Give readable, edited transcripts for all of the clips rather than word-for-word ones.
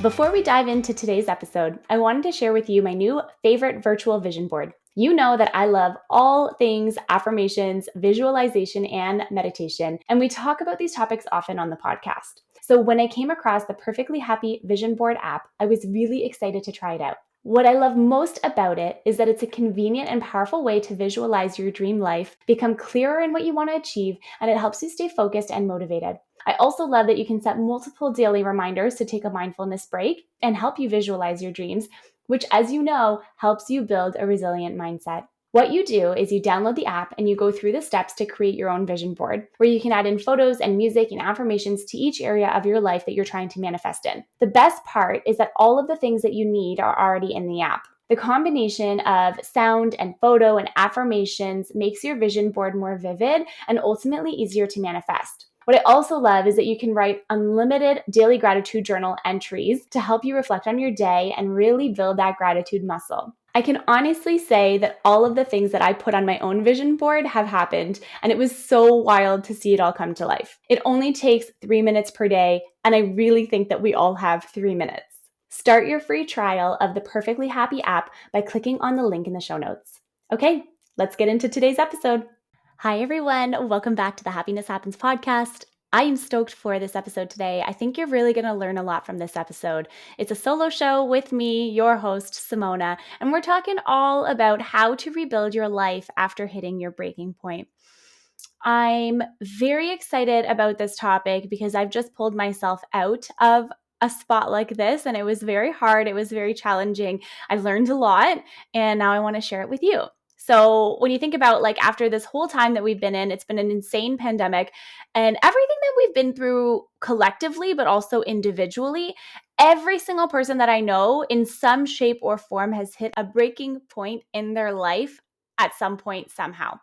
Before we dive into today's episode, I wanted to share with you my new favorite virtual vision board. You know that I love all things affirmations, visualization, and meditation, and we talk about these topics often on the podcast. So when I came across the Perfectly Happy Vision Board app, I was really excited to try it out. What I love most about it is that it's a convenient and powerful way to visualize your dream life, become clearer in what you want to achieve, and it helps you stay focused and motivated. I also love that you can set multiple daily reminders to take a mindfulness break and help you visualize your dreams, which, as you know, helps you build a resilient mindset. What you do is you download the app and you go through the steps to create your own vision board, where you can add in photos and music and affirmations to each area of your life that you're trying to manifest in. The best part is that all of the things that you need are already in the app. The combination of sound and photo and affirmations makes your vision board more vivid and ultimately easier to manifest. What I also love is that you can write unlimited daily gratitude journal entries to help you reflect on your day and really build that gratitude muscle. I can honestly say that all of the things that I put on my own vision board have happened, and it was so wild to see it all come to life. It only takes 3 minutes per day, and I really think that we all have 3 minutes. Start your free trial of the Perfectly Happy app by clicking on the link in the show notes. Okay, let's get into today's episode. Hi, everyone. Welcome back to the Happiness Happens podcast. I am stoked for this episode today. I think you're really going to learn a lot from this episode. It's a solo show with me, your host, Simona, and we're talking all about how to rebuild your life after hitting your breaking point. I'm very excited about this topic because I've just pulled myself out of a spot like this, and it was very hard. It was very challenging. I learned a lot, and now I want to share it with you. So when you think about like after this whole time that we've been in, it's been an insane pandemic, and everything that we've been through collectively, but also individually, every single person that I know in some shape or form has hit a breaking point in their life at some point somehow.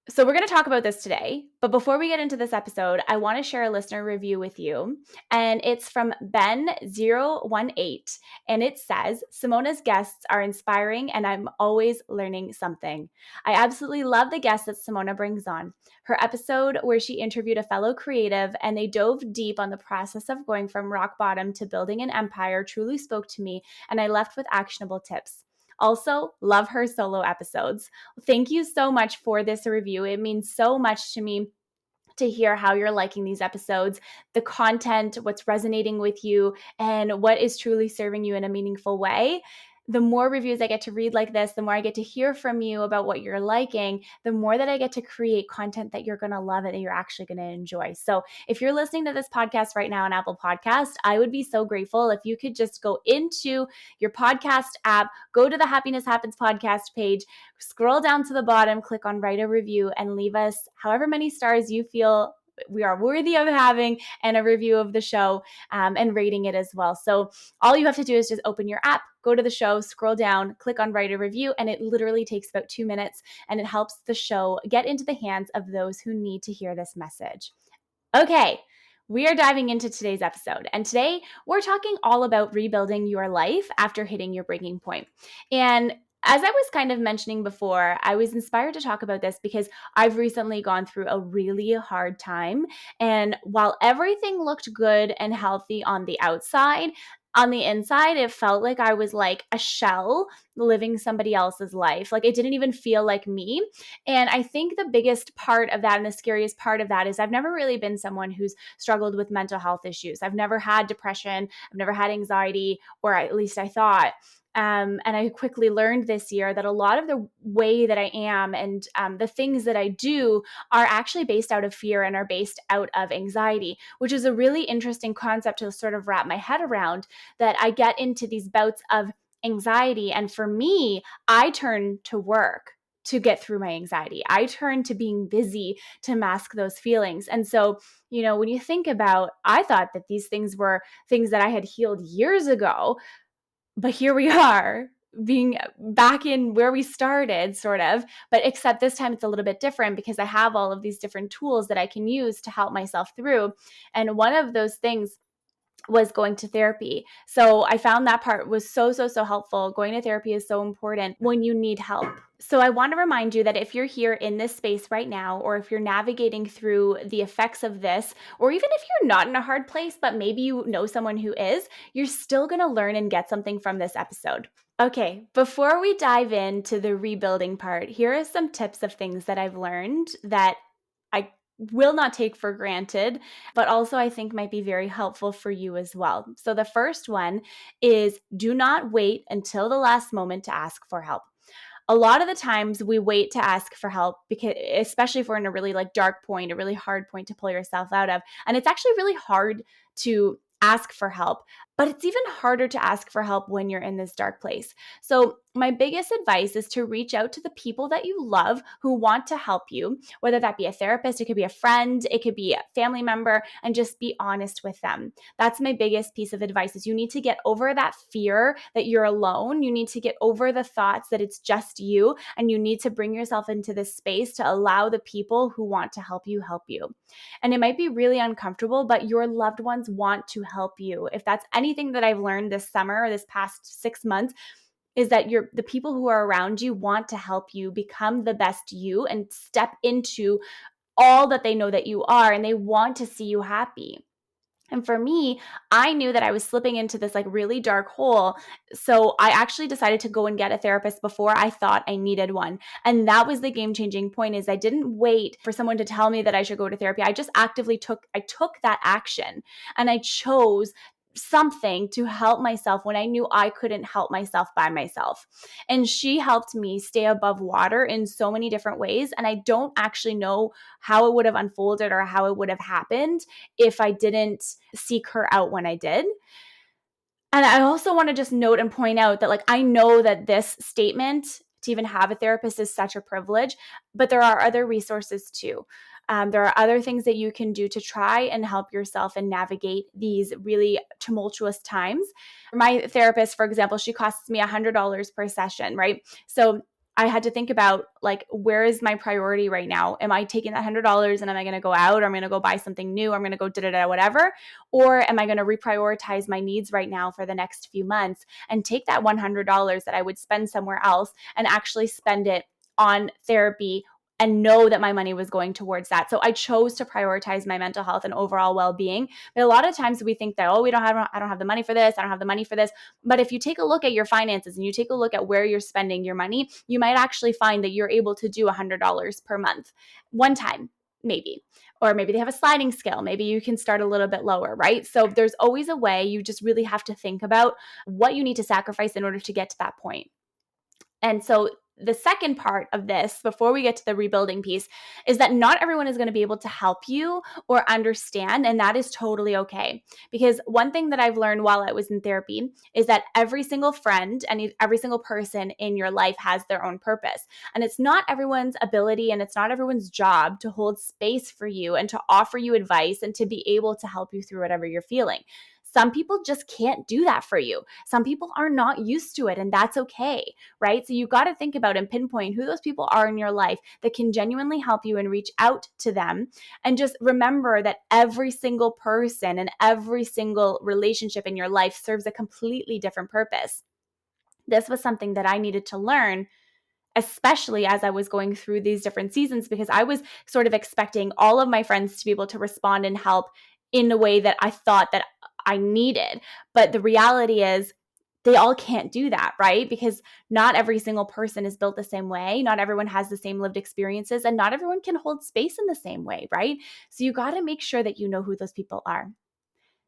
So we're going to talk about this today, but before we get into this episode, I want to share a listener review with you, and it's from Ben018, and it says, Simona's guests are inspiring, and I'm always learning something. I absolutely love the guests that Simona brings on. Her episode where she interviewed a fellow creative, and they dove deep on the process of going from rock bottom to building an empire truly spoke to me, and I left with actionable tips. Also, love her solo episodes. Thank you so much for this review. It means so much to me to hear how you're liking these episodes, the content, what's resonating with you, and what is truly serving you in a meaningful way. The more reviews I get to read like this, the more I get to hear from you about what you're liking, the more that I get to create content that you're going to love and that you're actually going to enjoy. So if you're listening to this podcast right now on Apple Podcast, I would be so grateful if you could just go into your podcast app, go to the Happiness Happens podcast page, scroll down to the bottom, click on write a review, and leave us however many stars you feel we are worthy of having, and a review of the show and rating it as well. So all you have to do is just open your app, go to the show, scroll down, click on write a review, and it literally takes about 2 minutes, and it helps the show get into the hands of those who need to hear this message. Okay, we are diving into today's episode, and today we're talking all about rebuilding your life after hitting your breaking point. And as I was kind of mentioning before, I was inspired to talk about this because I've recently gone through a really hard time. And while everything looked good and healthy on the outside, on the inside, it felt like I was like a shell living somebody else's life. Like it didn't even feel like me. And I think the biggest part of that and the scariest part of that is I've never really been someone who's struggled with mental health issues. I've never had depression. I've never had anxiety, or at least I thought. And I quickly learned this year that a lot of the way that I am and the things that I do are actually based out of fear and are based out of anxiety, which is a really interesting concept to sort of wrap my head around, that I get into these bouts of anxiety. And for me, I turn to work to get through my anxiety. I turn to being busy to mask those feelings. And so, when you think about, I thought that these things were things that I had healed years ago, but here we are being back in where we started, sort of, but except this time it's a little bit different because I have all of these different tools that I can use to help myself through. And one of those things was going to therapy. So I found that part was so helpful. Going to therapy is so important when you need help. So I want to remind you that if you're here in this space right now, or if you're navigating through the effects of this, or even if you're not in a hard place, but maybe you know someone who is, you're still going to learn and get something from this episode. Okay, before we dive into the rebuilding part, here are some tips of things that I've learned that I will not take for granted, but also I think might be very helpful for you as well. So the first one is do not wait until the last moment to ask for help. A lot of the times we wait to ask for help, because especially if we're in a really like dark point, a really hard point to pull yourself out of. And it's actually really hard to ask for help, but it's even harder to ask for help when you're in this dark place. So my biggest advice is to reach out to the people that you love who want to help you, whether that be a therapist, it could be a friend, it could be a family member, and just be honest with them. That's my biggest piece of advice is you need to get over that fear that you're alone. You need to get over the thoughts that it's just you, and you need to bring yourself into this space to allow the people who want to help you help you. And it might be really uncomfortable, but your loved ones want to help you. If that's anything that I've learned this summer or this past 6 months, is that the people who are around you want to help you become the best you and step into all that they know that you are, and they want to see you happy. And for me, I knew that I was slipping into this like really dark hole. So I actually decided to go and get a therapist before I thought I needed one. And that was the game-changing point is I didn't wait for someone to tell me that I should go to therapy. I just actively took that action, and I chose something to help myself when I knew I couldn't help myself by myself. And she helped me stay above water in so many different ways. And I don't actually know how it would have unfolded or how it would have happened if I didn't seek her out when I did. And I also want to just note and point out that, like, I know that this statement to even have a therapist is such a privilege, but there are other resources too. There are other things that you can do to try and help yourself and navigate these really tumultuous times. My therapist, for example, she costs me $100 per session, right? So I had to think about, like, where is my priority right now? Am I taking that $100 and am I going to go out, or I'm going to go buy something new, or I'm going to go da-da-da, whatever? Or am I going to reprioritize my needs right now for the next few months and take that $100 that I would spend somewhere else and actually spend it on therapy and know that my money was going towards that? So I chose to prioritize my mental health and overall well-being. But a lot of times we think that, oh, I don't have the money for this. I don't have the money for this. But if you take a look at your finances and you take a look at where you're spending your money, you might actually find that you're able to do $100 per month one time, maybe. Or maybe they have a sliding scale. Maybe you can start a little bit lower, right? So there's always a way. You just really have to think about what you need to sacrifice in order to get to that point. And so the second part of this, before we get to the rebuilding piece, is that not everyone is going to be able to help you or understand, and that is totally okay. Because one thing that I've learned while I was in therapy is that every single friend and every single person in your life has their own purpose. And it's not everyone's ability and it's not everyone's job to hold space for you and to offer you advice and to be able to help you through whatever you're feeling. Some people just can't do that for you. Some people are not used to it, and that's okay, right? So you got to think about and pinpoint who those people are in your life that can genuinely help you and reach out to them. And just remember that every single person and every single relationship in your life serves a completely different purpose. This was something that I needed to learn, especially as I was going through these different seasons, because I was sort of expecting all of my friends to be able to respond and help in the way that I thought that I needed. But the reality is they all can't do that, right? Because not every single person is built the same way. Not everyone has the same lived experiences, and not everyone can hold space in the same way, right? So you got to make sure that you know who those people are.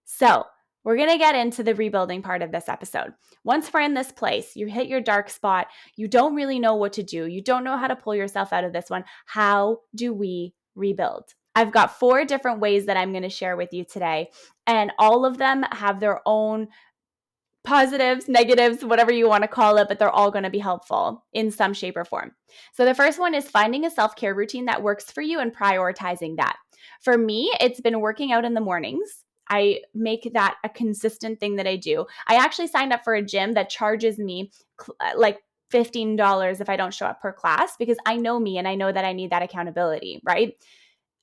So we're going to get into the rebuilding part of this episode. Once we're in this place, you hit your dark spot, you don't really know what to do, you don't know how to pull yourself out of this one. How do we rebuild? I've got 4 different ways that I'm going to share with you today, and all of them have their own positives, negatives, whatever you want to call it, but they're all going to be helpful in some shape or form. So the first one is finding a self-care routine that works for you and prioritizing that. For me, it's been working out in the mornings. I make that a consistent thing that I do. I actually signed up for a gym that charges me like $15 if I don't show up per class, because I know me and I know that I need that accountability, right?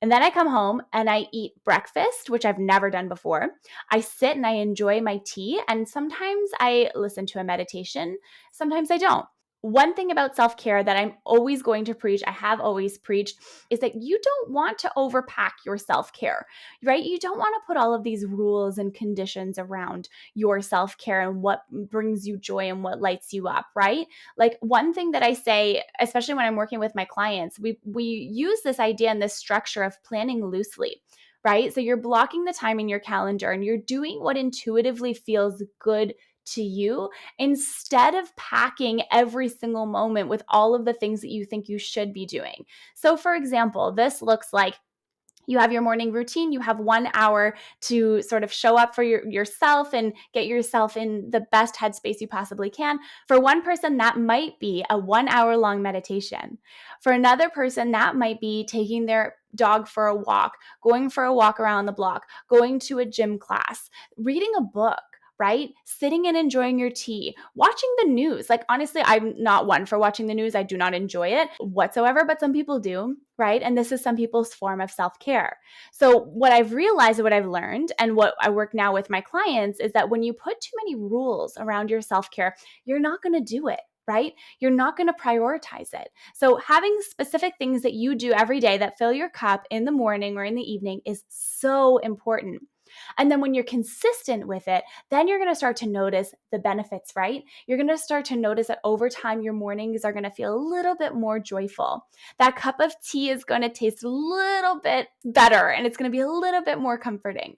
And then I come home and I eat breakfast, which I've never done before. I sit and I enjoy my tea. And sometimes I listen to a meditation. Sometimes I don't. One thing about self-care that I'm always going to preach, I have always preached, is that you don't want to overpack your self-care, right? You don't want to put all of these rules and conditions around your self-care and what brings you joy and what lights you up, right? Like one thing that I say, especially when I'm working with my clients, we use this idea and this structure of planning loosely. Right? So you're blocking the time in your calendar and you're doing what intuitively feels good to you instead of packing every single moment with all of the things that you think you should be doing. So, for example, this looks like you have your morning routine, you have 1 hour to sort of show up for yourself and get yourself in the best headspace you possibly can. For one person, that might be a 1 hour long meditation. For another person, that might be taking their dog for a walk, going for a walk around the block, going to a gym class, reading a book, right? Sitting and enjoying your tea, watching the news. Like, honestly, I'm not one for watching the news. I do not enjoy it whatsoever, but some people do, right? And this is some people's form of self-care. So what I've realized, what I've learned, and what I work now with my clients is that when you put too many rules around your self-care, you're not going to do it. Right? You're not going to prioritize it. So having specific things that you do every day that fill your cup in the morning or in the evening is so important. And then when you're consistent with it, then you're going to start to notice the benefits, right? You're going to start to notice that over time, your mornings are going to feel a little bit more joyful. That cup of tea is going to taste a little bit better and it's going to be a little bit more comforting.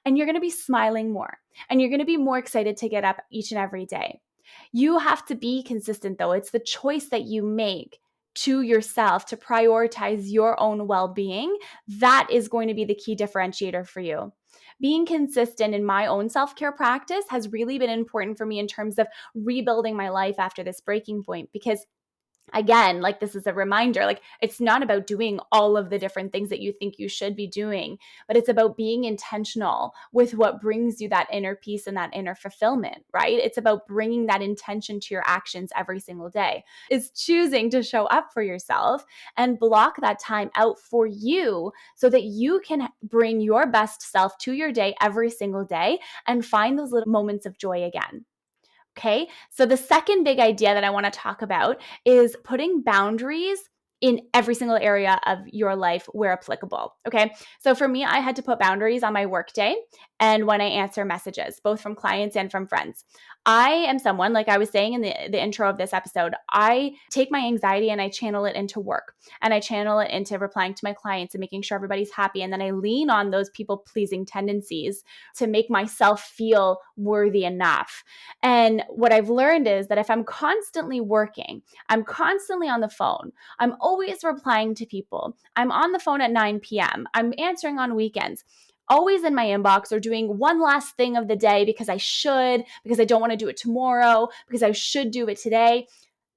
And you're going to be smiling more and you're going to be more excited to get up each and every day. You have to be consistent though. It's the choice that you make to yourself to prioritize your own well-being. That is going to be the key differentiator for you. Being consistent in my own self-care practice has really been important for me in terms of rebuilding my life after this breaking point, because again, like this is a reminder, like it's not about doing all of the different things that you think you should be doing, but it's about being intentional with what brings you that inner peace and that inner fulfillment, right? It's about bringing that intention to your actions every single day. It's choosing to show up for yourself and block that time out for you so that you can bring your best self to your day every single day and find those little moments of joy again. Okay, so the second big idea that I want to talk about is putting boundaries in every single area of your life where applicable. Okay, so for me, I had to put boundaries on my workday and when I answer messages, both from clients and from friends. I am someone, like I was saying in the intro of this episode, I take my anxiety and I channel it into work and I channel it into replying to my clients and making sure everybody's happy. And then I lean on those people pleasing tendencies to make myself feel worthy enough. And what I've learned is that if I'm constantly working, I'm constantly on the phone, I'm always replying to people, I'm on the phone at 9 p.m., I'm answering on weekends, always in my inbox or doing one last thing of the day because I should, because I don't want to do it tomorrow, because I should do it today,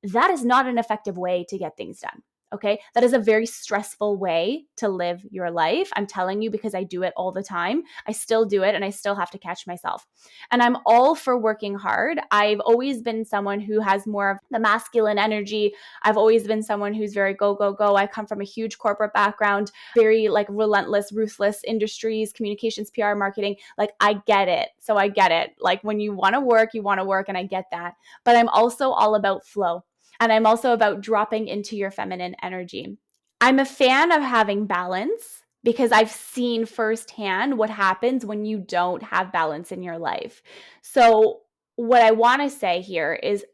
that is not an effective way to get things done. Okay. That is a very stressful way to live your life. I'm telling you because I do it all the time. I still do it and I still have to catch myself. And I'm all for working hard. I've always been someone who has more of the masculine energy. I've always been someone who's very go, go, go. I come from a huge corporate background, very like relentless, ruthless industries, communications, PR, marketing. Like I get it. So I get it. Like when you want to work, you want to work and I get that. But I'm also all about flow. And I'm also about dropping into your feminine energy. I'm a fan of having balance because I've seen firsthand what happens when you don't have balance in your life. So, what I want to say here is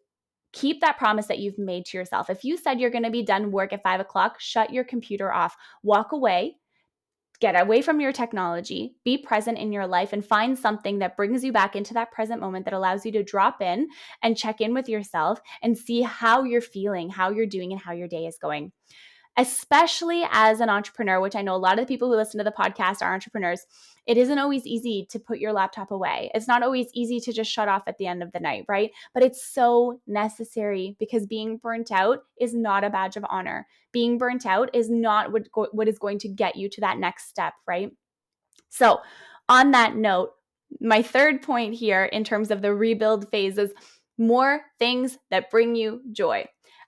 keep that promise that you've made to yourself. If you said you're going to be done work at 5 o'clock, shut your computer off, walk away. Get away from your technology, be present in your life, and find something that brings you back into that present moment that allows you to drop in and check in with yourself and see how you're feeling, how you're doing, and how your day is going. Especially as an entrepreneur, which I know a lot of the people who listen to the podcast are entrepreneurs, it isn't always easy to put your laptop away. It's not always easy to just shut off at the end of the night, right? But it's so necessary because being burnt out is not a badge of honor. Being burnt out is not what is going to get you to that next step, right? So, on that note, my third point here in terms of the rebuild phase is more things that bring you joy.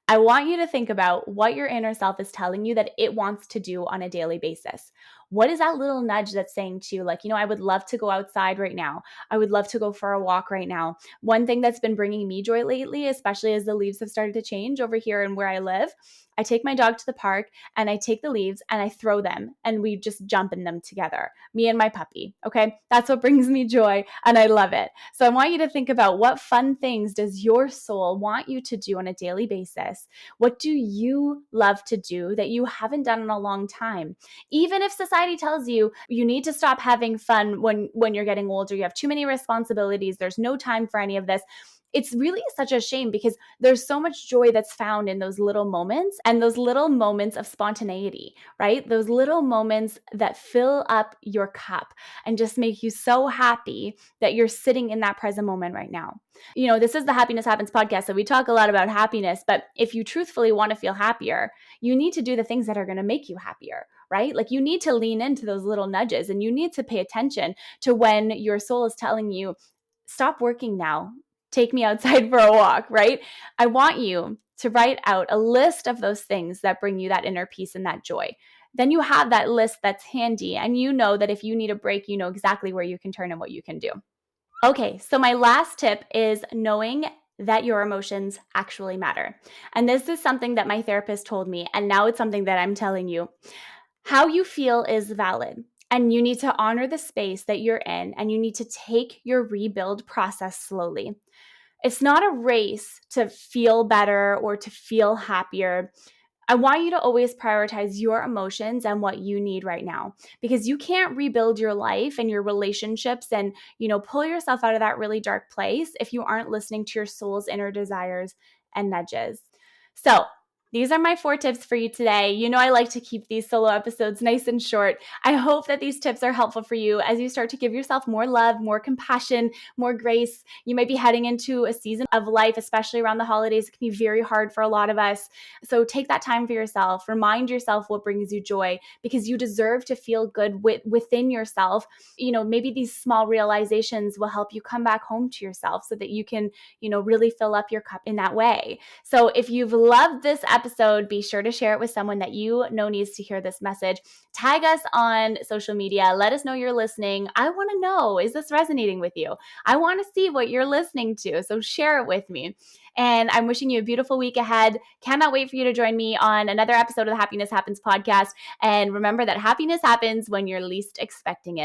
I want you to think about what your inner self is telling you that it wants to do on a daily basis. What is that little nudge that's saying to you, like, I would love to go outside right now. I would love to go for a walk right now. One thing that's been bringing me joy lately, especially as the leaves have started to change over here and where I live, I take my dog to the park and I take the leaves and I throw them and we just jump in them together, me and my puppy. Okay. That's what brings me joy and I love it. So I want you to think about, what fun things does your soul want you to do on a daily basis? What do you love to do that you haven't done in a long time? Even if society tells you you need to stop having fun when you're getting older, you have too many responsibilities, there's no time for any of this. It's really such a shame because there's so much joy that's found in those little moments and those little moments of spontaneity, right? Those little moments that fill up your cup and just make you so happy that you're sitting in that present moment right now. This is the Happiness Happens podcast, so we talk a lot about happiness, but if you truthfully want to feel happier, you need to do the things that are going to make you happier, right? Like, you need to lean into those little nudges and you need to pay attention to when your soul is telling you, stop working now. Take me outside for a walk, right? I want you to write out a list of those things that bring you that inner peace and that joy. Then you have that list that's handy, and you know that if you need a break, you know exactly where you can turn and what you can do. Okay, so my last tip is knowing that your emotions actually matter. And this is something that my therapist told me, and now it's something that I'm telling you. How you feel is valid. And you need to honor the space that you're in, and you need to take your rebuild process slowly. It's not a race to feel better or to feel happier. I want you to always prioritize your emotions and what you need right now, because you can't rebuild your life and your relationships and, pull yourself out of that really dark place if you aren't listening to your soul's inner desires and nudges. So, these are my 4 tips for you today. I like to keep these solo episodes nice and short. I hope that these tips are helpful for you as you start to give yourself more love, more compassion, more grace. You might be heading into a season of life, especially around the holidays. It can be very hard for a lot of us. So take that time for yourself. Remind yourself what brings you joy, because you deserve to feel good within yourself. Maybe these small realizations will help you come back home to yourself so that you can, really fill up your cup in that way. So if you've loved this episode, be sure to share it with someone that you know needs to hear this message. Tag us on social media. Let us know you're listening. I want to know, is this resonating with you? I want to see what you're listening to. So share it with me. And I'm wishing you a beautiful week ahead. Cannot wait for you to join me on another episode of the Happiness Happens podcast. And remember that happiness happens when you're least expecting it.